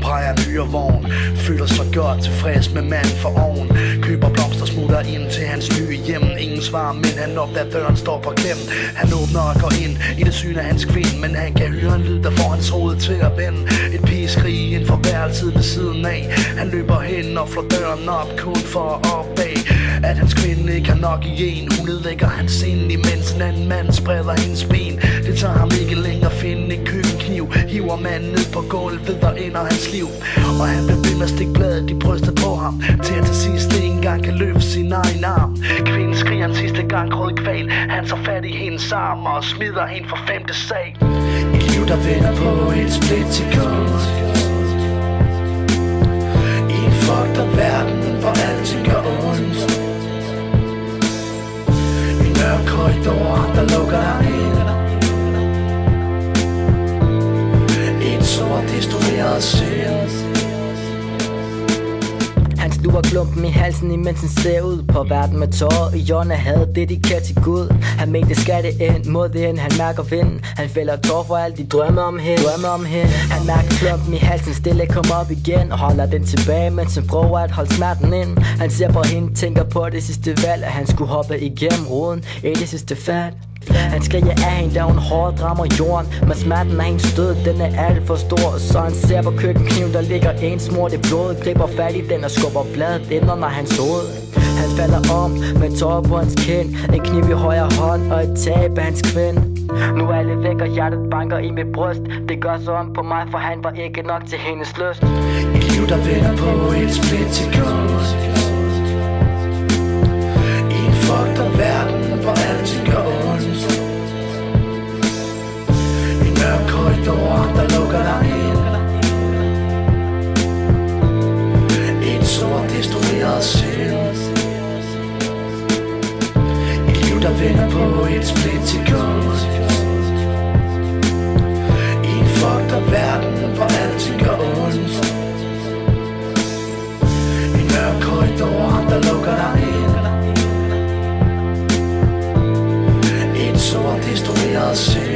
ejer en hyrevogn, føler sig godt tilfreds med mand for oven. Køber blomster, smutter ind til hans nye hjem. Ingen svarer, men han opdager døren står på klem. Han åbner og går ind i det syn af hans kvinde, men han kan høre en lyd, der får hans hoved til at vende. Et pigeskrig inden for værelset ved siden af. Han løber hen og flår døren op, kun for at opdage, at hans kvinde ikke har nok i en. Hun nedlægger hans sind, imens en anden mand spreder hendes ben. Det tager ham ikke længere at finde en køkkenkniv. Hiver manden ned på gulvet og ender hans liv. Og han bliver ved med at stikke bladet i brystet på ham, til at til sidst ikke engang kan løfte sin egen arm. Kvinden skriger en sidste gang rød kval. Han tager fat i hendes arm og smider hende for 5. sag. Et liv der vender på et splitsekund, i en fucked up verden, hvor alting gør ondt. En mørk korridor, der lukker dig ind. Et sort destrueret sind. Han sluger klumpen i halsen, imens han ser ud på verden med tårer i hjørnet. Havde dedikeret til Gud. Han mente skatte ind mod det hen. Han mærker vinden. Han fælder tår for alt de drømmer om hende. Han mærker klumpen i halsen stille komme op igen, og holder den tilbage, mens han prøver at holde smerten ind. Han ser på hende, tænker på det sidste valg, at han skulle hoppe igennem roden i det sidste fald. Han skriger af hende, da hun hårdt rammer jorden, men smerten af hendes død, den er alt for stor. Så han ser på køkkenkniven, der ligger en smurt i blod, griber fat i den og skubber bladet ind under hans hoved. Han falder om med tårer på hans kind, en kniv i højre hånd og et tab af hans kvinde. Nu er alle væk, og hjertet banker i mit bryst. Det gør så om på mig, for han var ikke nok til hendes lyst. Et liv der vender på et splitsekund, i en fucked up verden, hvor alting gør ondt. En mørk korridor, der lukker dig ind. Et sort destrueret sind. Et liv der vender på et splitsekund, i en fucked up verden, hvor alting gør ondt. En mørk korridor, der lukker dig ind. Et sort destrueret sind.